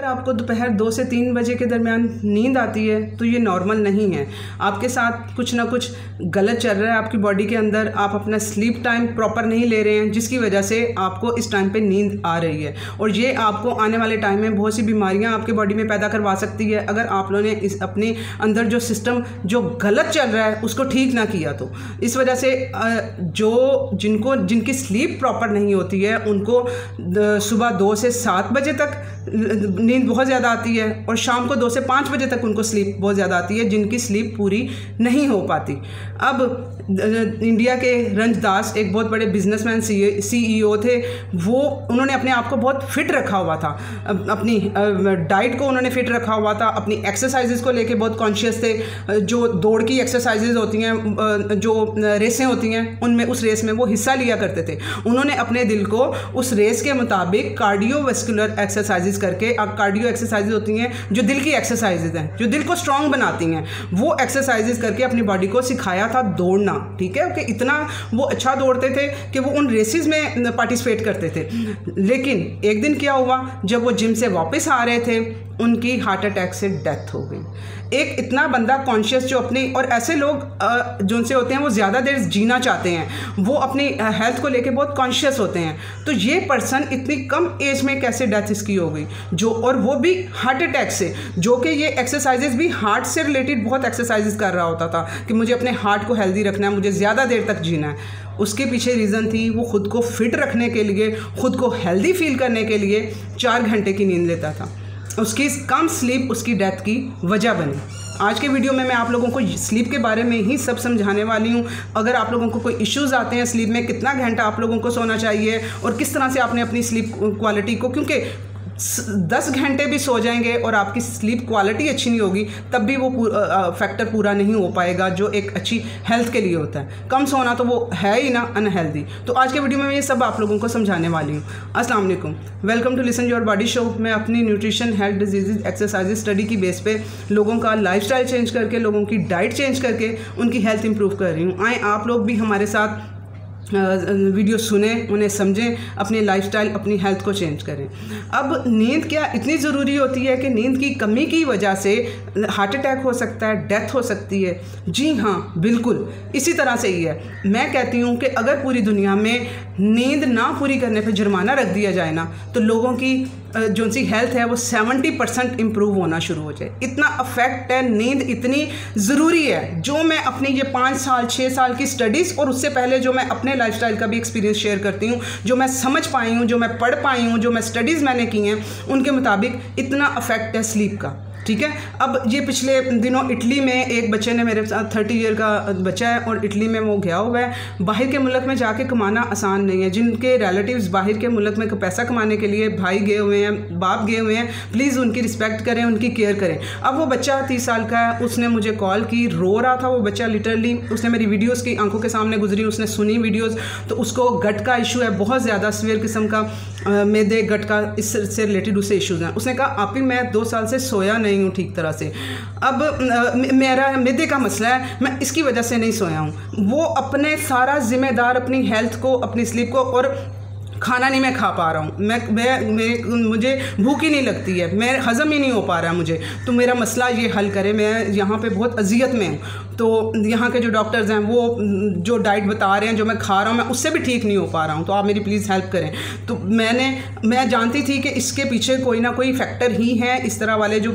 अगर आपको दोपहर 2 से 3 बजे के दरमियान नींद आती है तो ये नॉर्मल नहीं है। आपके साथ कुछ ना कुछ गलत चल रहा है आपकी बॉडी के अंदर। आप अपना स्लीप टाइम प्रॉपर नहीं ले रहे हैं, जिसकी वजह से आपको इस टाइम पे नींद आ रही है और ये आपको आने वाले टाइम में बहुत सी बीमारियां आपके बॉडी में पैदा करवा सकती है अगर आप लोगों ने इस अपने अंदर जो सिस्टम जो गलत चल रहा है उसको ठीक ना किया तो। इस वजह से जिनकी स्लीप प्रॉपर नहीं होती है उनको सुबह 2 से 7 बजे तक नींद बहुत ज़्यादा आती है और शाम को 2 से 5 बजे तक उनको स्लीप बहुत ज़्यादा आती है, जिनकी स्लीप पूरी नहीं हो पाती। अब इंडिया के रंजदास एक बहुत बड़े बिजनेसमैन CEO थे। उन्होंने अपने आप को बहुत फिट रखा हुआ था, अपनी डाइट को उन्होंने फिट रखा हुआ था, अपनी एक्सरसाइजेज को लेके बहुत कॉन्शियस थे। जो दौड़ की एक्सरसाइजेज होती हैं, जो रेसें होती हैं, उनमें उस रेस में वो हिस्सा लिया करते थे। उन्होंने अपने दिल को उस रेस के मुताबिक कार्डियोवैस्कुलर एक्सरसाइजेज करके, कार्डियो एक्सरसाइजेज होती हैं जो दिल की एक्सरसाइजेज हैं, जो दिल को स्ट्रांग बनाती हैं, वो एक्सरसाइजेज करके अपनी बॉडी को सिखाया था दौड़ना। ठीक है, कि इतना वो अच्छा दौड़ते थे कि वो उन रेसेस में पार्टिसिपेट करते थे। लेकिन एक दिन क्या हुआ, जब वो जिम से वापस आ रहे थे उनकी हार्ट अटैक से डेथ हो गई। एक इतना बंदा कॉन्शियस जो अपनी, और ऐसे लोग जो उनसे होते हैं वो ज़्यादा देर जीना चाहते हैं, वो अपनी हेल्थ को लेके बहुत कॉन्शियस होते हैं। तो ये पर्सन इतनी कम एज में कैसे डेथ इसकी हो गई, और वो भी हार्ट अटैक से, जो कि ये एक्सरसाइजेज भी हार्ट से रिलेटेड बहुत एक्सरसाइजेज कर रहा होता था कि मुझे अपने हार्ट को हेल्दी रखना है, मुझे ज़्यादा देर तक जीना है। उसके पीछे रीज़न थी, वो खुद को फिट रखने के लिए, खुद को हेल्दी फील करने के लिए 4 घंटे की नींद लेता था। उसकी कम स्लीप उसकी डेथ की वजह बनी। आज के वीडियो में मैं आप लोगों को स्लीप के बारे में ही सब समझाने वाली हूँ। अगर आप लोगों को कोई इश्यूज़ आते हैं स्लीप में, कितना घंटा आप लोगों को सोना चाहिए और किस तरह से आपने अपनी स्लीप क्वालिटी को, क्योंकि 10 घंटे भी सो जाएंगे और आपकी स्लीप क्वालिटी अच्छी नहीं होगी तब भी वो फैक्टर पूरा नहीं हो पाएगा जो एक अच्छी हेल्थ के लिए होता है। कम सोना तो वो है ही ना अनहेल्दी। तो आज के वीडियो में मैं ये सब आप लोगों को समझाने वाली हूँ। अस्सलाम वालेकुम, welcome to listen your body show. मैं अपनी nutrition, health, disease, exercise study की बेस पे लोगों का लाइफस्टाइल चेंज करके, लोगों की डाइट चेंज करके उनकी हेल्थ इंप्रूव कर रही हूँ। आए आप लोग भी हमारे साथ वीडियो सुने, उन्हें समझें, अपनी लाइफस्टाइल, अपनी हेल्थ को चेंज करें। अब नींद क्या इतनी ज़रूरी होती है कि नींद की कमी की वजह से हार्ट अटैक हो सकता है, डेथ हो सकती है? जी हाँ, बिल्कुल इसी तरह से ही है। मैं कहती हूँ कि अगर पूरी दुनिया में नींद ना पूरी करने पर जुर्माना रख दिया जाए ना, तो लोगों की जो सी हेल्थ है वो 70% इम्प्रूव होना शुरू हो जाए। इतना अफेक्ट है, नींद इतनी ज़रूरी है। जो मैं अपनी ये 5 साल 6 साल की स्टडीज़ और उससे पहले जो मैं अपने लाइफस्टाइल का भी एक्सपीरियंस शेयर करती हूँ, जो मैं समझ पाई हूँ, जो मैं पढ़ पाई हूँ, जो मैं स्टडीज़ मैंने की हैं, उनके मुताबिक इतना अफेक्ट है स्लीप का। ठीक है। अब ये पिछले दिनों इटली में एक बच्चे ने, मेरे साथ 30 ईयर का बच्चा है और इटली में वो गया हुआ है। बाहर के मुल्क में जाके कमाना आसान नहीं है। जिनके रिलेटिव्स बाहर के मुल्क में पैसा कमाने के लिए, भाई गए हुए हैं, बाप गए हुए हैं, प्लीज़ उनकी रिस्पेक्ट करें, उनकी केयर करें। अब वो बच्चा 30 साल का है, उसने मुझे कॉल की, रो रहा था वो बच्चा लिटरली। उसने मेरी वीडियोज़ की आंखों के सामने गुजरी, उसने सुनी वीडियोज़, तो उसको गट का इशू है, बहुत ज़्यादा सीवियर किस्म का मैदे गट का, इससे रिलेटेड उससे इशूज़ हैं। उसने कहा आप ही मैं 2 साल से सोया नहीं हूँ ठीक तरह से। अब मेरा मैदे का मसला है, मैं इसकी वजह से नहीं सोया हूँ। वो अपने सारा जिम्मेदार अपनी हेल्थ को, अपनी स्लीप को, और खाना नहीं मैं खा पा रहा हूँ, मुझे भूख ही नहीं लगती है, मैं हज़म ही नहीं हो पा रहा है मुझे, तो मेरा मसला ये हल करे। मैं यहाँ पे बहुत अजियत में हूँ। तो यहाँ के जो डॉक्टर्स हैं वो जो डाइट बता रहे हैं, जो मैं खा रहा हूँ, मैं उससे भी ठीक नहीं हो पा रहा हूँ, तो आप मेरी प्लीज़ हेल्प करें। तो मैं जानती थी कि इसके पीछे कोई ना कोई फैक्टर ही है, इस तरह वाले जो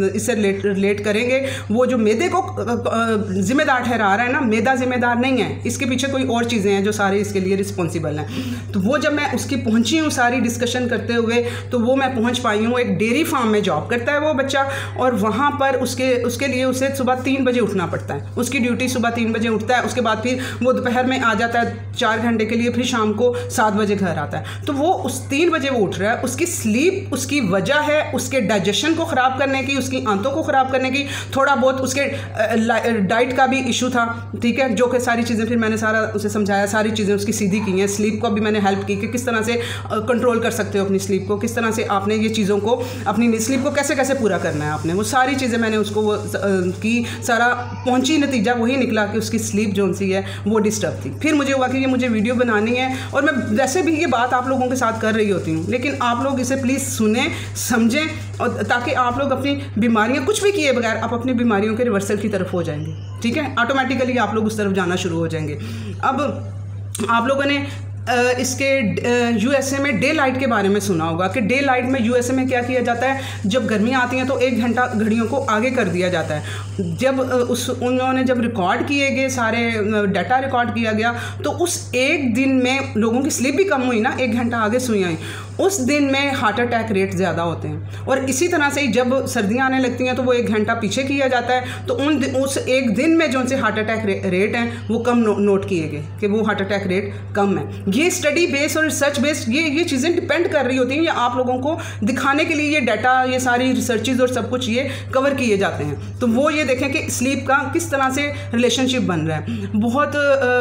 इससे रिलेट करेंगे। वो जो मैदे को ज़िम्मेदार ठहरा रहा है ना, मैदा ज़िम्मेदार नहीं है, इसके पीछे कोई और चीज़ें हैं जो सारे इसके लिए रिस्पॉन्सिबल हैं। तो वो जब मैं उसकी पहुंची हूँ सारी डिस्कशन करते हुए, तो वो मैं पहुंच पाई हूँ। एक डेयरी फार्म में जॉब करता है वो बच्चा, और वहाँ पर उसके लिए उसे सुबह 3 बजे उठना पड़ता है। उसकी ड्यूटी सुबह 3 बजे उठता है, उसके बाद फिर वो दोपहर में आ जाता है 4 घंटे के लिए, फिर शाम को 7 बजे घर आता है। तो वो उस 3 बजे वो उठ रहा है। उसकी स्लीप उसकी वजह है उसके डाइजेशन को ख़राब करने की, उसकी आंतों को ख़राब करने की, थोड़ा बहुत उसके डाइट का भी इशू था। ठीक है, जो कि सारी चीज़ें फिर मैंने सारा उसे समझाया, सारी चीज़ें उसकी सीधी की हैं। स्लीप को भी मैंने हेल्प की कि किस तरह से कंट्रोल कर सकते हो अपनी स्लीप को, किस तरह से आपने ये चीज़ों को, अपनी स्लीप को कैसे कैसे पूरा करना है आपने, वो सारी चीज़ें मैंने उसको की सारा पहुंची, नतीजा वही निकला कि उसकी स्लीप जो सी है वो डिस्टर्ब थी। फिर मुझे हुआ कि ये मुझे वीडियो बनानी है, और मैं वैसे भी ये बात आप लोगों के साथ कर रही होती हूँ, लेकिन आप लोग इसे प्लीज़ सुने, समझें, और ताकि आप लोग अपनी बीमारियाँ कुछ भी किए बगैर आप अपनी बीमारियों के रिवर्सल की तरफ हो जाएंगे। ठीक है, ऑटोमेटिकली आप लोग उस तरफ जाना शुरू हो जाएंगे। अब आप लोगों ने इसके यूएसए में डे लाइट के बारे में सुना होगा कि डे लाइट में यूएसए में क्या किया जाता है, जब गर्मियाँ आती हैं तो 1 घंटा घड़ियों को आगे कर दिया जाता है। जब उन्होंने जब रिकॉर्ड किए गए सारे डाटा रिकॉर्ड किया गया, तो उस एक दिन में लोगों की स्लीप भी कम हुई ना, 1 घंटा आगे सोई आई, उस दिन में हार्ट अटैक रेट ज़्यादा होते हैं। और इसी तरह से ही जब सर्दियाँ आने लगती हैं तो वो 1 घंटा पीछे किया जाता है, तो उस एक दिन में जो से हार्ट अटैक रेट हैं वो कम नोट किए गए कि वो हार्ट अटैक रेट कम है। ये स्टडी बेस्ड और रिसर्च बेस्ड ये चीज़ें डिपेंड कर रही होती हैं, ये आप लोगों को दिखाने के लिए ये डाटा, ये सारी रिसर्चेज और सब कुछ ये कवर किए जाते हैं। तो वो ये देखें कि स्लीप का किस तरह से रिलेशनशिप बन रहा है। बहुत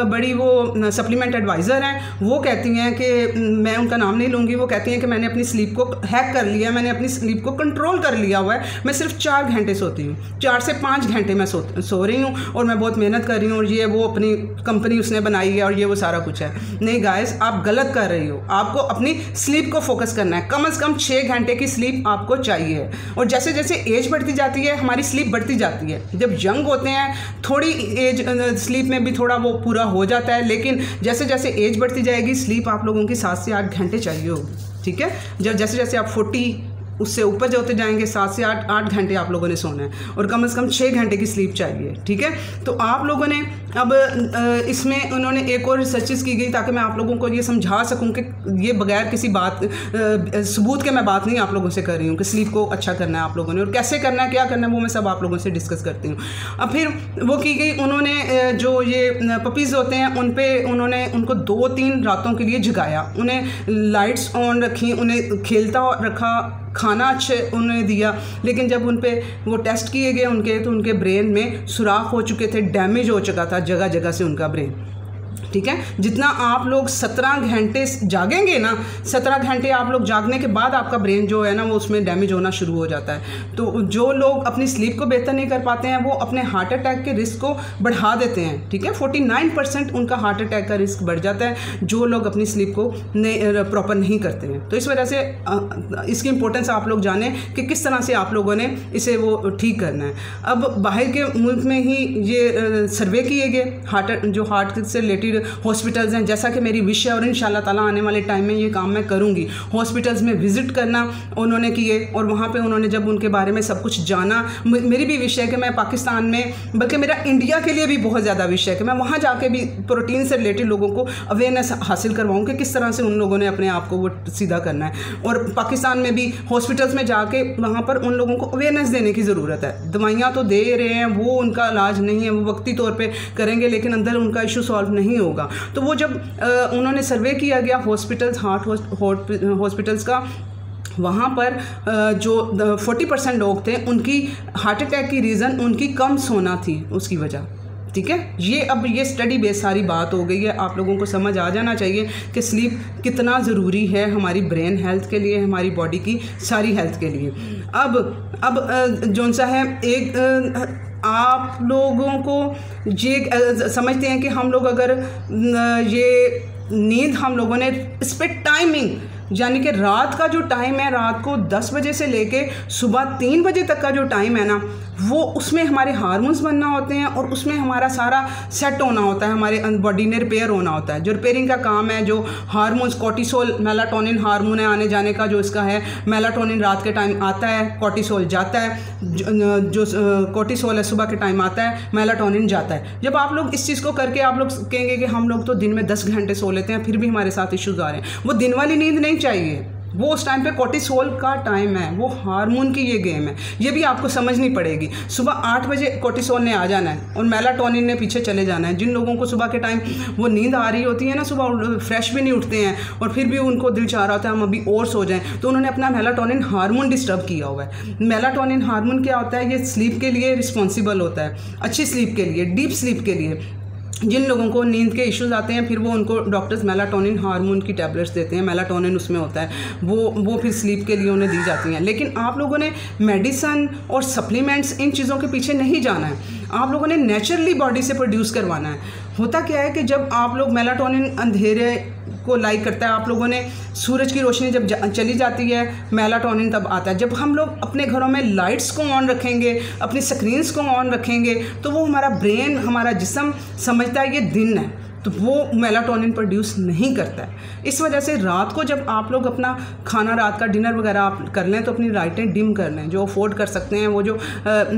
बड़ी वो सप्लीमेंट एडवाइज़र हैं, वो कहती हैं कि मैं उनका नाम नहीं लूँगी, वो कहती हैं कि मैंने अपनी स्लीप को हैक कर लिया है, मैंने अपनी स्लीप को कंट्रोल कर लिया हुआ है, मैं सिर्फ 4 घंटे सोती हूँ, 4 से 5 घंटे मैं सो रही हूँ, और मैं बहुत मेहनत कर रही हूँ, और ये वो अपनी कंपनी उसने बनाई है और ये वो सारा कुछ है। नहीं गाइस, आप गलत कर रही हो। आपको अपनी स्लीप को फोकस करना है। कम से कम 6 घंटे की स्लीप आपको चाहिए। और जैसे जैसे एज बढ़ती जाती है हमारी स्लीप बढ़ती जाती है। जब यंग होते हैं थोड़ी एज स्लीप में भी थोड़ा वो पूरा हो जाता है, लेकिन जैसे जैसे एज बढ़ती जाएगी स्लीप आप लोगों की 7 से 8 घंटे चाहिए होगी। ठीक है, जब जैसे जैसे आप 40 उससे ऊपर जो होते जाएंगे 7 से 8 घंटे आप लोगों ने सोना है, और कम से कम 6 घंटे की स्लीप चाहिए। ठीक है, तो आप लोगों ने अब इसमें उन्होंने एक और रिसर्चेस की गई ताकि मैं आप लोगों को ये समझा सकूं कि ये बगैर किसी बात सबूत के मैं बात नहीं आप लोगों से कर रही हूँ कि स्लीप को अच्छा करना है आप लोगों ने, और कैसे करना है, क्या करना है, वो मैं सब आप लोगों से डिस्कस करती हूँ। अब फिर वो की गई, उन्होंने जो ये पपीज़ होते हैं उन पर उन्होंने उनको 2-3 रातों के लिए जगाया, उन्हें लाइट्स ऑन रखी, उन्हें खेलता रखा, खाना अच्छे उन्हें दिया, लेकिन जब उन पे वो टेस्ट किए गए उनके, तो उनके ब्रेन में सुराख हो चुके थे, डैमेज हो चुका था जगह जगह से उनका ब्रेन। ठीक है, जितना आप लोग 17 घंटे जागेंगे ना, 17 घंटे आप लोग जागने के बाद आपका ब्रेन जो है ना वो उसमें डैमेज होना शुरू हो जाता है। तो जो लोग अपनी स्लीप को बेहतर नहीं कर पाते हैं वो अपने हार्ट अटैक के रिस्क को बढ़ा देते हैं। ठीक है, 49% उनका हार्ट अटैक का रिस्क बढ़ जाता है जो लोग अपनी स्लीप को प्रॉपर नहीं करते हैं। तो इस वजह से इसकी इंपॉर्टेंस आप लोग जानें कि किस तरह से आप लोगों ने इसे वो ठीक करना है। अब बाहर के मुल्क में ही ये सर्वे किए गए जो हार्ट से रिलेटेड हॉस्पिटल्स हैं, जैसा कि मेरी विश है और इंशाल्लाह ताला आने वाले टाइम में ये काम मैं करूँगी। हॉस्पिटल्स में विज़िट करना उन्होंने किए, और वहाँ पे उन्होंने जब उनके बारे में सब कुछ जाना, मेरी भी विश है कि मैं पाकिस्तान में, बल्कि मेरा इंडिया के लिए भी बहुत ज़्यादा विश है कि मैं वहाँ जाके भी प्रोटीन से रिलेटेड लोगों को अवेयरनेस हासिल करवाऊँ कि किस तरह से उन लोगों ने अपने आप को वो सीधा करना है। और पाकिस्तान में भी हॉस्पिटल्स में जाके वहाँ पर उन लोगों को अवेयरनेस देने की ज़रूरत है। दवाइयाँ तो दे रहे हैं, वो उनका इलाज नहीं है, वो वक्ती तौर पर करेंगे, लेकिन अंदर उनका इशू सॉल्व नहीं होगा। तो वो जब उन्होंने सर्वे किया गया हॉस्पिटल्स, हॉस्पिटल्स का, वहाँ पर जो 40% लोग थे उनकी हार्ट अटैक की रीज़न उनकी कम सोना थी, उसकी वजह। ठीक है, ये अब ये स्टडी बेस सारी बात हो गई है, आप लोगों को समझ आ जाना चाहिए कि स्लीप कितना ज़रूरी है हमारी ब्रेन हेल्थ के लिए, हमारी बॉडी की सारी हेल्थ के लिए। अब जौन सा है, एक आप लोगों को ये समझते हैं कि हम लोग अगर ये नींद हम लोगों ने इस पर टाइमिंग, यानी कि रात का जो टाइम है, रात को 10 बजे से लेके सुबह 3 बजे तक का जो टाइम है ना, वो उसमें हमारे हार्मोन्स बनना होते हैं और उसमें हमारा सारा सेट होना होता है, हमारे बॉडी ने रिपेयर होना होता है। जो रिपेयरिंग का काम है, जो हार्मोन्स, कोर्टिसोल, मेलाटोनिन हार्मोन है आने जाने का, जो इसका है, मेलाटोनिन रात के टाइम आता है, कोर्टिसोल जाता है, जो कोर्टिसोल है सुबह के टाइम आता है, मेलाटोनिन जाता है। जब आप लोग इस चीज़ को करके आप लोग कहेंगे कि हम लोग तो दिन में 10 घंटे सो लेते हैं फिर भी हमारे साथ इश्यूज आ रहे हैं, वो दिन वाली नींद नहीं चाहिए, वो उस टाइम पे कोर्टिसोल का टाइम है, वो हार्मोन की ये गेम है, ये भी आपको समझनी पड़ेगी। सुबह 8 बजे कोर्टिसोल ने आ जाना है और मेलाटोनिन ने पीछे चले जाना है। जिन लोगों को सुबह के टाइम वो नींद आ रही होती है ना, सुबह फ्रेश भी नहीं उठते हैं और फिर भी उनको दिल चाह रहा होता है हम अभी और सो जाएं, तो उन्होंने अपना मेलाटोनिन हार्मोन डिस्टर्ब किया हुआ है। मेलाटोनिन हार्मोन क्या होता है, ये स्लीप के लिए रिस्पॉन्सिबल होता है, अच्छी स्लीप के लिए, डीप स्लीप के लिए। जिन लोगों को नींद के इश्यूज़ आते हैं, फिर वो उनको डॉक्टर्स मेलाटोनिन हार्मोन की टैबलेट्स देते हैं, मेलाटोनिन उसमें होता है, वो फिर स्लीप के लिए उन्हें दी जाती हैं। लेकिन आप लोगों ने मेडिसन और सप्लीमेंट्स इन चीज़ों के पीछे नहीं जाना है, आप लोगों ने नेचुरली बॉडी से प्रोड्यूस करवाना है। होता क्या है कि जब आप लोग मेलाटोनिन अंधेरे को लाइक करता है, आप लोगों ने सूरज की रोशनी जब चली जाती है मेलाटोनिन तब आता है। जब हम लोग अपने घरों में लाइट्स को ऑन रखेंगे, अपनी स्क्रीन्स को ऑन रखेंगे, तो वो हमारा ब्रेन, हमारा जिस्म समझता है ये दिन है, तो वो मेलाटोनिन प्रोड्यूस नहीं करता है। इस वजह से रात को जब आप लोग अपना खाना, रात का डिनर वगैरह आप कर लें, तो अपनी लाइटें डिम कर लें। जो अफोर्ड कर सकते हैं, वो जो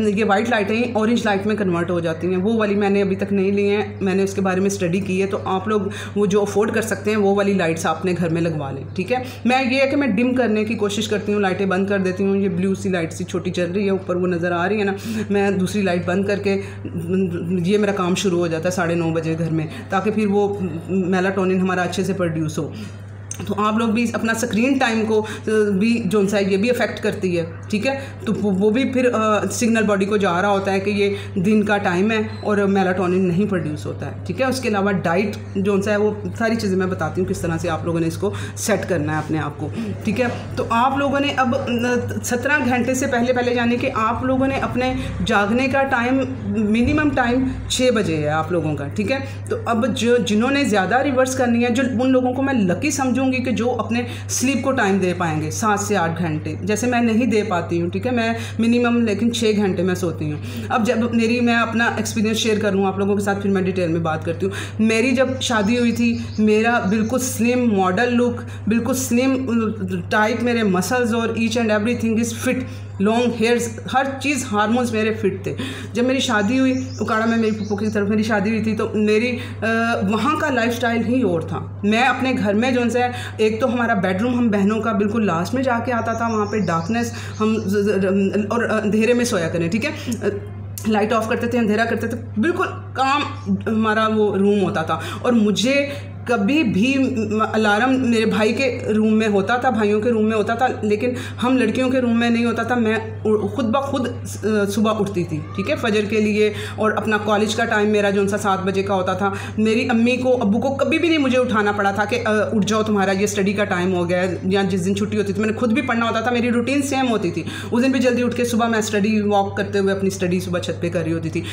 ये वाइट लाइटें ऑरेंज लाइट में कन्वर्ट हो जाती हैं, वो वाली मैंने अभी तक नहीं ली हैं, मैंने उसके बारे में स्टडी की है। तो आप लोग वो जो अफोर्ड कर सकते हैं, वो वाली लाइट्स अपने घर में लगवा लें, ठीक है। मैं ये है कि मैं डिम करने की कोशिश करती हूँ, लाइटें बंद कर देती हूँ। ये ब्लू सी लाइट सी छोटी चल रही है ऊपर, वो नज़र आ रही है ना, मैं दूसरी लाइट बंद करके ये मेरा काम शुरू हो जाता है 9:30 बजे घर में, ताकि फिर वो मेलाटोनिन हमारा अच्छे से प्रोड्यूस हो। तो आप लोग भी अपना स्क्रीन टाइम को भी जो सा ये भी अफेक्ट करती है, ठीक है। तो वो भी फिर सिग्नल बॉडी को जा रहा होता है कि ये दिन का टाइम है और मेलाटोनिन नहीं प्रोड्यूस होता है, ठीक है। उसके अलावा डाइट जो सा है, वो सारी चीज़ें मैं बताती हूँ किस तरह से आप लोगों ने इसको सेट करना है अपने आप को, ठीक है। तो आप लोगों ने अब 17 घंटे से पहले यानी कि आप लोगों ने अपने जागने का टाइम, मिनिमम टाइम 6 बजे है आप लोगों का, ठीक है। तो अब जिन्होंने ज़्यादा रिवर्स करनी है, जो उन लोगों को मैं लकी समझूँ कि जो अपने स्लीप को टाइम दे पाएंगे 7 से 8 घंटे, जैसे मैं नहीं दे पाती हूँ, ठीक है। मैं मिनिमम लेकिन 6 घंटे मैं सोती हूँ। अब जब मैं अपना एक्सपीरियंस शेयर करूँ आप लोगों के साथ, फिर मैं डिटेल में बात करती हूँ। मेरी जब शादी हुई थी, मेरा बिल्कुल स्लिम मॉडल लुक, बिल्कुल स्लिम टाइट, मेरे मसल्स और each and everything is fit, long hairs, her cheese, hormones मेरे फिट थे। जब मेरी शादी हुई उकाड़ा में, मेरी पप्पू की तरफ मेरी शादी हुई थी, तो मेरी वहाँ का लाइफस्टाइल ही और था। मैं अपने घर में जो है, एक तो हमारा बेडरूम हम बहनों का बिल्कुल लास्ट में जाके आता था, वहाँ पे डार्कनेस, हम और अंधेरे में सोया करें, ठीक है। लाइट ऑफ करते थे, अंधेरा करते थे, बिल्कुल काम हमारा वो रूम होता था। और मुझे कभी भी अलार्म मेरे भाई के रूम में होता था, भाइयों के रूम में होता था, लेकिन हम लड़कियों के रूम में नहीं होता था। मैं खुद ब खुद सुबह उठती थी, ठीक है, फजर के लिए। और अपना कॉलेज का टाइम मेरा जो सा 7 बजे का होता था। मेरी अम्मी को, अब्बू को कभी भी नहीं मुझे उठाना पड़ा था कि उठ जाओ, तुम्हारा ये स्टडी का टाइम हो गया है, या जिस दिन छुट्टी होती थी मैंने खुद भी पढ़ना होता था, मेरी रूटीन सेम होती थी। उस दिन भी जल्दी उठ के सुबह मैं स्टडी वॉक करते हुए अपनी स्टडी सुबह छत पे कर रही होती थी।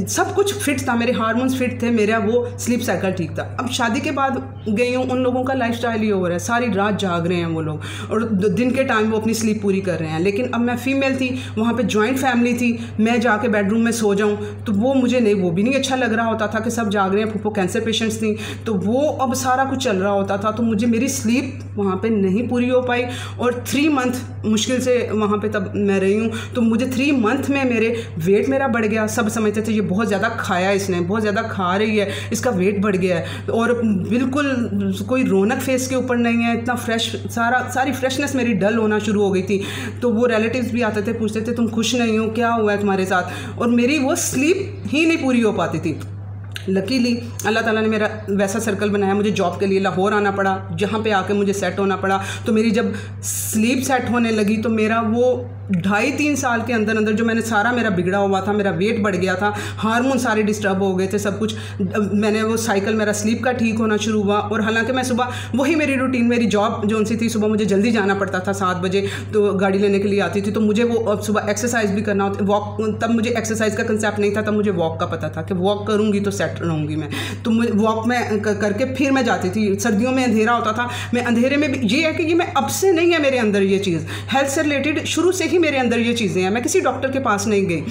सब कुछ फिट था, मेरे हार्मोन्स फिट थे, मेरा वो स्लीप साइकिल ठीक था। अब शादी के बाद गई हूँ, उन लोगों का लाइफस्टाइल ही हो रहा है, सारी रात जाग रहे हैं वो लोग, और दिन के टाइम वो अपनी स्लीप पूरी कर रहे हैं। लेकिन अब मैं फीमेल थी, वहाँ पे जॉइंट फैमिली थी, मैं जाके बेडरूम में सो जाऊँ तो वो मुझे नहीं, वो भी नहीं अच्छा लग रहा होता था कि सब जाग रहे हैं। फूफो कैंसर पेशेंट्स थी, तो वो अब सारा कुछ चल रहा होता था, तो मुझे मेरी स्लीप वहाँ पे नहीं पूरी हो पाई। और 3 मंथ मुश्किल से वहाँ पे तब मैं रही हूँ, तो मुझे 3 मंथ में मेरे वेट मेरा बढ़ गया। सब समझते थे ये बहुत ज़्यादा खाया, इसने बहुत ज़्यादा खा रही है, इसका वेट बढ़ गया है, और बिल्कुल कोई रौनक फेस के ऊपर नहीं है, इतना फ्रेश, सारी फ्रेशनेस मेरी डल होना शुरू हो गई थी। तो वो रिलेटिव्स भी आते थे, पूछते थे तुम खुश नहीं हो, क्या हुआ है तुम्हारे साथ, और मेरी वो स्लीप ही नहीं पूरी हो पाती थी। लकीली अल्लाह ताला ने मेरा वैसा सर्कल बनाया, मुझे जॉब के लिए लाहौर आना पड़ा, जहाँ पे आके मुझे सेट होना पड़ा। तो मेरी जब स्लीप सेट होने लगी, तो मेरा वो 2.5-3 साल के अंदर अंदर जो मैंने सारा मेरा बिगड़ा हुआ था, मेरा वेट बढ़ गया था, हार्मोन सारे डिस्टर्ब हो गए थे, सब कुछ, मैंने वो साइकिल मेरा स्लीप का ठीक होना शुरू हुआ। और हालांकि मैं सुबह वही मेरी रूटीन, मेरी जॉब जो सी थी, सुबह मुझे जल्दी जाना पड़ता था 7 बजे, तो गाड़ी लेने के लिए आती थी, तो मुझे वो सुबह एक्सरसाइज भी करना होता, वॉक, तब मुझे एक्सरसाइज का कंसेप्ट नहीं था, तब मुझे वॉक का पता था कि वॉक करूँगी तो सेट रहूँगी मैं। तो वॉक में करके फिर मैं जाती थी। सर्दियों में अंधेरा होता था, मैं अंधेरे में भी, ये है कि ये मैं अब से नहीं है मेरे अंदर ये चीज़, हेल्थ से रिलेटेड शुरू से ही मेरे अंदर ये चीज़ें हैं। मैं किसी डॉक्टर के पास नहीं गई,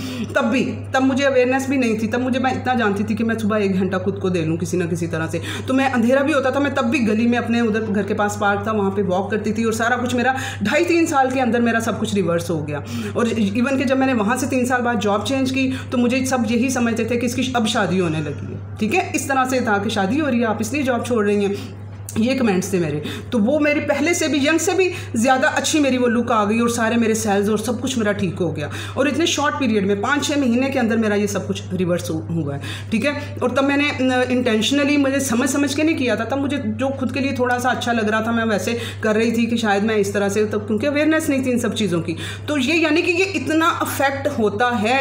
तब मुझे अवेयरनेस भी नहीं थी, तब मुझे, मैं इतना जानती थी कि मैं सुबह 1 घंटा खुद को दे लूँ किसी ना किसी तरह से। तो मैं अंधेरा भी होता था, मैं तब भी गली में अपने उधर घर के पास पार्क था, वहाँ पे वॉक करती थी, और सारा कुछ मेरा 2.5-3 साल के अंदर मेरा सब कुछ रिवर्स हो गया। और इवन कि जब मैंने वहाँ से 3 साल बाद जॉब चेंज की, तो मुझे सब यही समझते थे कि इसकी अब शादी होने लगी है, ठीक है, इस तरह से था कि शादी हो रही है, आप इसलिए जॉब छोड़ रही हैं। ये कमेंट्स थे मेरे। तो वो मेरी पहले से भी यंग से भी ज़्यादा अच्छी मेरी वो लुक आ गई और सारे मेरे सेल्स और सब कुछ मेरा ठीक हो गया, और इतने शॉर्ट पीरियड में 5-6 महीने के अंदर मेरा ये सब कुछ रिवर्स हुआ है, ठीक है। और तब मैंने इंटेंशनली मुझे समझ के नहीं किया था, तब मुझे जो खुद के लिए थोड़ा सा अच्छा लग रहा था मैं वैसे कर रही थी कि शायद मैं इस तरह से, तब क्योंकि अवेयरनेस नहीं थी इन सब चीज़ों की। तो ये यानी कि ये इतना अफेक्ट होता है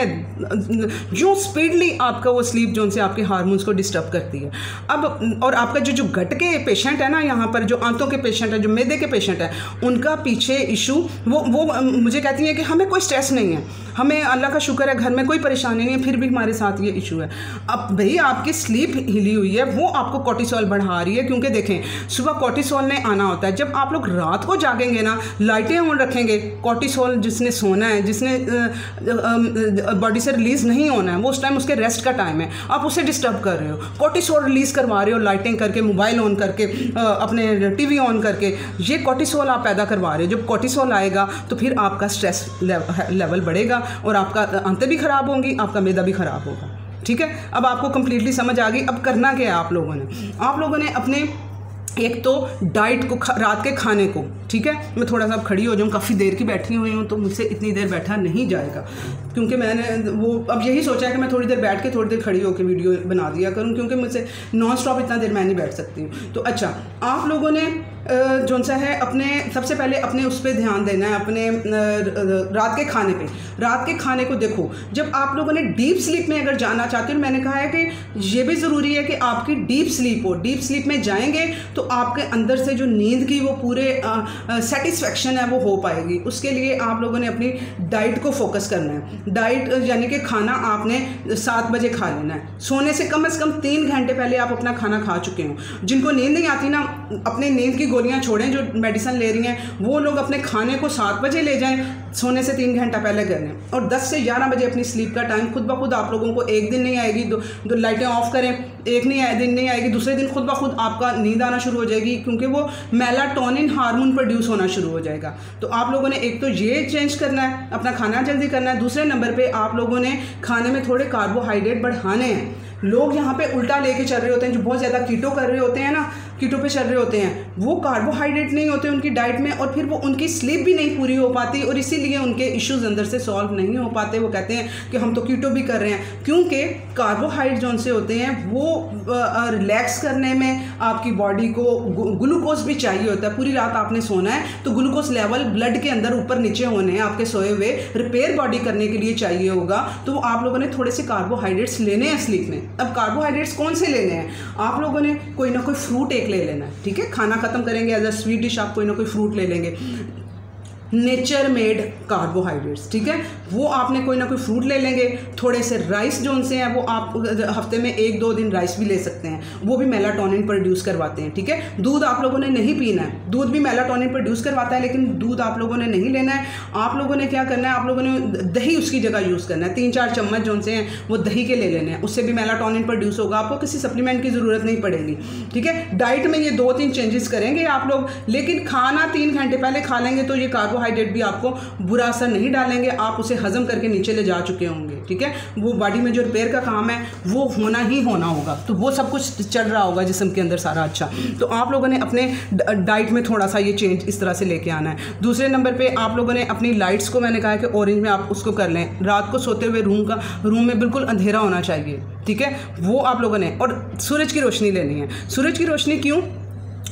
जो स्पीडली आपका वो स्लीप जोन से आपके हार्मोन्स को डिस्टर्ब करती है। अब और आपका जो गट के पेशेंट है ना, यहाँ पर जो आंतों के पेशेंट है, जो मैदे के पेशेंट है, उनका पीछे इशू वो मुझे कहती है कि हमें कोई स्ट्रेस नहीं है, हमें अल्लाह का शुक्र है घर में कोई परेशानी नहीं है, फिर भी हमारे साथ ये इशू है। अब भाई आपकी स्लीप हिली हुई है, वो आपको कॉर्टिसोल बढ़ा रही है, क्योंकि देखें सुबह कॉर्टिसोल ने आना होता है। जब आप लोग रात को जागेंगे ना, लाइटें ऑन रखेंगे, कॉर्टिसोल जिसने सोना है, जिसने बॉडी से रिलीज़ नहीं होना है, वो उस टाइम उसके रेस्ट का टाइम है, आप उसे डिस्टर्ब कर रहे हो, कॉर्टिसोल रिलीज़ करवा रहे हो लाइटिंग करके, मोबाइल ऑन करके, अपने टीवी ऑन करके, ये कॉर्टिसोल आप पैदा करवा रहे हो। जब कॉर्टिसोल आएगा तो फिर आपका स्ट्रेस लेवल बढ़ेगा और आपका आंतें भी ख़राब होंगी, आपका मैदा भी ख़राब होगा, ठीक है। अब आपको कंप्लीटली समझ आ गई। अब करना क्या है आप लोगों ने अपने एक तो डाइट को, रात के खाने को, ठीक है। मैं थोड़ा सा अब खड़ी हो जाऊँ, काफ़ी देर की बैठी हुई हूँ, तो मुझसे इतनी देर बैठा नहीं जाएगा, क्योंकि मैंने वो अब यही सोचा है कि मैं थोड़ी देर बैठ के थोड़ी देर खड़ी होकर वीडियो बना दिया करूँ, क्योंकि मुझसे नॉन स्टॉप इतना देर मैं नहीं बैठ सकती हूँ। तो अच्छा, आप लोगों ने जो सा है अपने सबसे पहले अपने उस पर ध्यान देना है, अपने रात के खाने पे। रात के खाने को देखो, जब आप लोगों ने डीप स्लीप में अगर जाना चाहते हो, मैंने कहा है कि ये भी ज़रूरी है कि आपकी डीप स्लीप हो। डीप स्लीप में जाएंगे तो आपके अंदर से जो नींद की वो पूरे सेटिस्फेक्शन है वो हो पाएगी। उसके लिए आप लोगों ने अपनी डाइट को फोकस करना है। डाइट यानी कि खाना आपने 7 बजे खा लेना है। सोने से कम 3 घंटे पहले आप अपना खाना खा चुके हो। जिनको नींद नहीं आती ना, अपने नींद की गोलियां छोड़ें, जो मेडिसिन ले रही हैं, वो लोग अपने खाने को 7 बजे ले जाएं, सोने से 3 घंटा पहले कर लें, और 10 से 11 बजे अपनी स्लीप का टाइम खुद ब खुद आप लोगों को एक दिन नहीं आएगी, दो लाइटें ऑफ करें, एक दिन नहीं आएगी, दूसरे दिन खुद ब खुद आपका नींद आना शुरू हो जाएगी, क्योंकि वो मेलाटोनिन हार्मोन प्रोड्यूस होना शुरू हो जाएगा। तो आप लोगों ने एक तो ये चेंज करना है, अपना खाना जल्दी करना है। दूसरे नंबर पे आप लोगों ने खाने में थोड़े कार्बोहाइड्रेट बढ़ाने हैं। लोग यहाँ पे उल्टा लेके चल रहे होते हैं, जो बहुत ज़्यादा कीटो कर रहे होते हैं ना, कीटो पे चल रहे होते हैं, वो कार्बोहाइड्रेट नहीं होते उनकी डाइट में, और फिर वो उनकी स्लीप भी नहीं पूरी हो पाती, और इसीलिए उनके इश्यूज अंदर से सॉल्व नहीं हो पाते। वो कहते हैं कि हम तो कीटो भी कर रहे हैं, क्योंकि कार्बोहाइड्रेट जो से होते हैं वो रिलैक्स करने में आपकी बॉडी को ग्लूकोज भी चाहिए होता है। पूरी रात आपने सोना है तो ग्लूकोज लेवल ब्लड के अंदर ऊपर नीचे होने हैं, आपके सोए हुए रिपेयर बॉडी करने के लिए चाहिए होगा। तो आप लोगों ने थोड़े से कार्बोहाइड्रेट्स लेने हैं स्लीप में। अब कार्बोहाइड्रेट्स कौन से लेने हैं? आप लोगों ने कोई ना कोई फ्रूट एक ले लेना है, ठीक है। खाना खत्म करेंगे, एज अ स्वीट डिश आप कोई ना कोई फ्रूट ले लेंगे, नेचर मेड कार्बोहाइड्रेट्स, ठीक है। वो आपने कोई ना कोई फ्रूट ले लेंगे। थोड़े से राइस जो उनसे हैं वो आप हफ्ते में 1-2 दिन राइस भी ले सकते हैं, वो भी मेलाटोनिन प्रोड्यूस करवाते हैं, ठीक है। दूध आप लोगों ने नहीं पीना है, दूध भी मेलाटोनिन प्रोड्यूस करवाता है, लेकिन दूध आप लोगों ने नहीं लेना है। आप लोगों ने क्या करना है, आप लोगों ने दही उसकी जगह यूज़ करना है। 3-4 चम्मच जो उनसे हैं वो दही के ले लेने हैं, उससे भी मेलाटोनिन प्रोड्यूस होगा, आपको किसी सप्लीमेंट की ज़रूरत नहीं पड़ेगी, ठीक है। डाइट में ये 2-3 चेंजेस करेंगे आप लोग, लेकिन खाना 3 घंटे पहले खा लेंगे तो ये कार्बोहाइड्रेट भी आपको बुरा असर नहीं डालेंगे, आप उसे हजम करके नीचे ले जा चुके होंगे, ठीक है। वो बॉडी में जो रिपेयर का काम है वो होना ही होना होगा, तो वो सब कुछ चल रहा होगा जिस्म के अंदर सारा। अच्छा, तो आप लोगों ने अपने डाइट में थोड़ा सा ये चेंज इस तरह से लेके आना है। दूसरे नंबर पे आप लोगों ने अपनी लाइट्स को, मैंने कहा कि ऑरेंज में आप उसको कर लें। रात को सोते हुए रूम में बिल्कुल अंधेरा होना चाहिए, ठीक है। वो आप लोगों ने, और सूरज की रोशनी लेनी है। सूरज की रोशनी क्यों?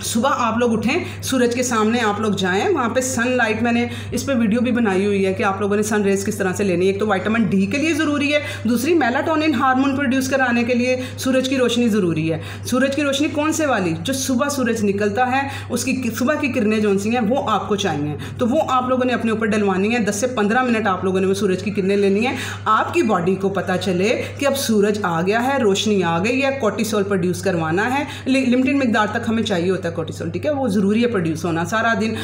सुबह आप लोग उठें, सूरज के सामने आप लोग जाएं, वहाँ पे सनलाइट, मैंने इस पर वीडियो भी बनाई हुई है कि आप लोगों ने सन रेज किस तरह से लेनी है। एक तो विटामिन डी के लिए ज़रूरी है, दूसरी मेलाटोनिन हार्मोन प्रोड्यूस कराने के लिए सूरज की रोशनी ज़रूरी है। सूरज की रोशनी कौन से वाली? जो सुबह सूरज निकलता है उसकी सुबह की किरणें जो सी हैं वो आपको चाहिए, तो वो आप लोगों ने अपने ऊपर डलवानी है। 10 से 15 मिनट आप लोगों ने वो सूरज की किरणें लेनी है। आपकी बॉडी को पता चले कि अब सूरज आ गया है, रोशनी आ गई है, कॉर्टिसोल प्रोड्यूस करवाना है। लिमिटेड मिकदार तक हमें चाहिए होता है कॉर्टिसोल, ठीक है, वो ज़रूरी है प्रोड्यूस होना। सारा दिन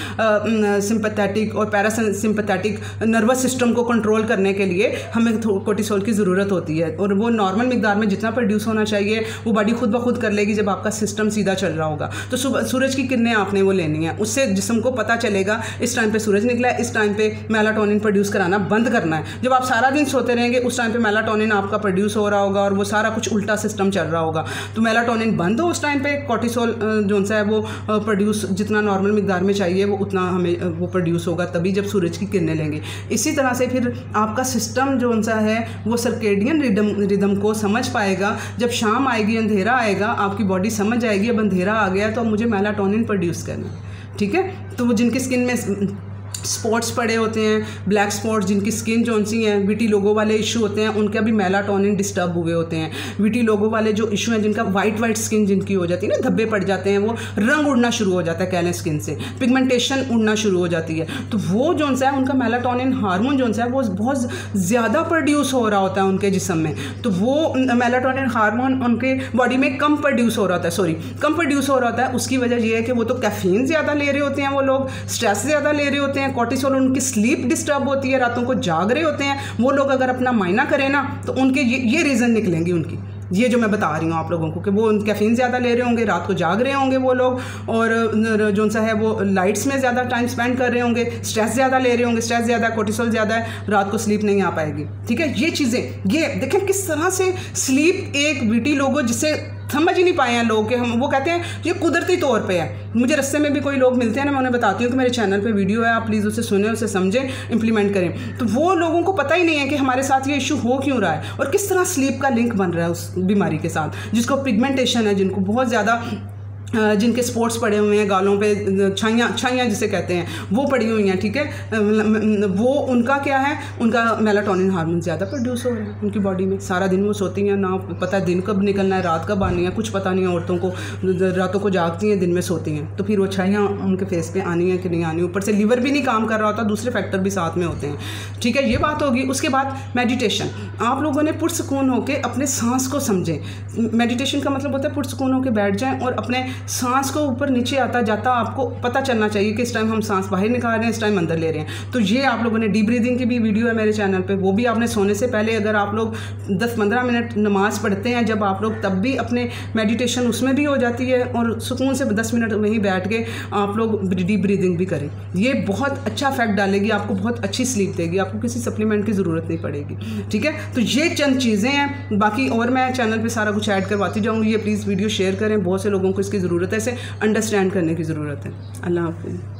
सिंपैथेटिक और पैरासिम्पैथेटिक नर्वस सिस्टम को कंट्रोल करने के लिए हमें कॉर्टिसोल की ज़रूरत होती है, और वो नॉर्मल मिकदार में जितना प्रोड्यूस होना चाहिए वो बॉडी खुद ब खुद कर लेगी जब आपका सिस्टम सीधा चल रहा होगा। तो सूरज की किरणें आपने वो लेनी है, उससे जिस्म को पता चलेगा इस टाइम पे सूरज निकला है, इस टाइम पे मेलाटोनिन प्रोड्यूस कराना बंद करना है। जब आप सारा दिन सोते रहेंगे उस टाइम पे मेलाटोनिन आपका प्रोड्यूस हो रहा होगा और वो सारा कुछ उल्टा सिस्टम चल रहा होगा, तो मेलाटोनिन बंद हो उस टाइम पे, कॉर्टिसोल जो सा है वो प्रोड्यूस जितना नॉर्मल मिकदार में चाहिए वो उतना हमें वो प्रोड्यूस होगा, तभी जब सूरज की किरणें लेंगे। इसी तरह से फिर आपका सिस्टम जो सा है वो सर्केडियन रिदम को समझ पाएगा। जब शाम आएगी, अंधेरा आएगा, आपकी बॉडी समझ आएगी अब अंधेरा आ गया तो अब मुझे मेलाटोनिन प्रोड्यूस करना है, ठीक है। तो वो जिनकी स्किन में स्पॉट्स पड़े होते हैं, ब्लैक स्पॉट्स, जिनकी स्किन जो सी हैं, विटी लोगो वाले इशू होते हैं, उनका भी मेलाटोनिन डिस्टर्ब हुए होते हैं। विटी लोगो वाले जो इशू हैं, जिनका वाइट स्किन जिनकी हो जाती है ना, धब्बे पड़ जाते हैं, वो रंग उड़ना शुरू हो जाता है कैले स्किन से, पिगमेंटेशन उड़ना शुरू हो जाती है, तो वो जो सा है उनका मेलाटोनिन हार्मोन जो सा है वो बहुत ज़्यादा प्रोड्यूस हो रहा होता है उनके जिस्म में। तो वो मेलाटोनिन हार्मोन उनके बॉडी में कम प्रोड्यूस हो रहा होता है, कम प्रोड्यूस हो रहा होता है। उसकी वजह ये है कि वो तो कैफीन ज़्यादा ले रहे होते हैं, वो लोग स्ट्रेस ज़्यादा ले रहे होते हैं, कॉर्टिसोल, उनकी स्लीप डिस्टर्ब होती है, रातों को जाग रहे होते हैं वो लोग। अगर अपना मायना करें ना तो उनके ये रीज़न निकलेंगे उनकी, ये जो मैं बता रही हूँ आप लोगों को, कि वो कैफीन ज़्यादा ले रहे होंगे, रात को जाग रहे होंगे वो लोग, और जो सा है वो लाइट्स में ज़्यादा टाइम स्पेंड कर रहे होंगे, स्ट्रेस ज़्यादा ले रहे होंगे, स्ट्रेस ज़्यादा, कोर्टिसोल ज़्यादा है, रात को स्लीप नहीं आ पाएगी, ठीक है। ये चीज़ें, ये देखें किस तरह से स्लीप एक विटी लोगो जिसे समझ ही नहीं पाए हैं लोग, कि हम वो कहते हैं ये कुदरती तौर पे है। मुझे रास्ते में भी कोई लोग मिलते हैं ना, मैं उन्हें बताती हूँ कि मेरे चैनल पे वीडियो है, आप प्लीज़ उसे सुने, उसे समझें, इंप्लीमेंट करें। तो वो लोगों को पता ही नहीं है कि हमारे साथ ये इशू हो क्यों रहा है और किस तरह स्लीप का लिंक बन रहा है उस बीमारी के साथ, जिसको पिगमेंटेशन है, जिनको बहुत ज़्यादा, जिनके स्पॉट्स पड़े हुए हैं गालों पे, छाइयाँ जिसे कहते हैं, वो पड़ी हुई हैं, ठीक है। वो उनका क्या है, उनका मेलाटोनिन हार्मोन ज़्यादा प्रोड्यूस हो रहा है उनकी बॉडी में। सारा दिन वो सोती हैं, ना पता दिन कब निकलना है, रात कब आनी है, कुछ पता नहीं है औरतों को। रातों को जागती हैं, दिन में सोती हैं, तो फिर वो छाइयाँ उनके फेस पे आनी है कि नहीं आनी। ऊपर से लीवर भी नहीं काम कर रहा होता, दूसरे फैक्टर भी साथ में होते हैं, ठीक है। ये बात होगी। उसके बाद मेडिटेशन, आप लोगों ने पुरसकून होकर अपने सांस को समझें। मेडिटेशन का मतलब होता है पुरसकून होकर बैठ जाएँ और अपने सांस को ऊपर नीचे आता जाता आपको पता चलना चाहिए कि इस टाइम हम सांस बाहर निकाल रहे हैं, इस टाइम अंदर ले रहे हैं। तो ये आप लोगों ने डीप ब्रीदिंग की भी वीडियो है मेरे चैनल पे, वो भी आपने सोने से पहले, अगर आप लोग 10-15 मिनट नमाज पढ़ते हैं जब आप लोग, तब भी अपने मेडिटेशन उसमें भी हो जाती है, और सुकून से 10 मिनट वहीं बैठ के आप लोग डीप ब्रीदिंग भी करें। ये बहुत अच्छा इफेक्ट डालेगी, आपको बहुत अच्छी स्लीप देगी, आपको किसी सप्लीमेंट की ज़रूरत नहीं पड़ेगी, ठीक है। तो ये चंद चीज़ें हैं, बाकी और मैं चैनल पर सारा कुछ ऐड करवाती जाऊँगी। ये प्लीज़ वीडियो शेयर करें, बहुत से लोगों को इसकी ज़रूरत है, इसे अंडरस्टैंड करने की ज़रूरत है। अल्लाह हाफ़िज़।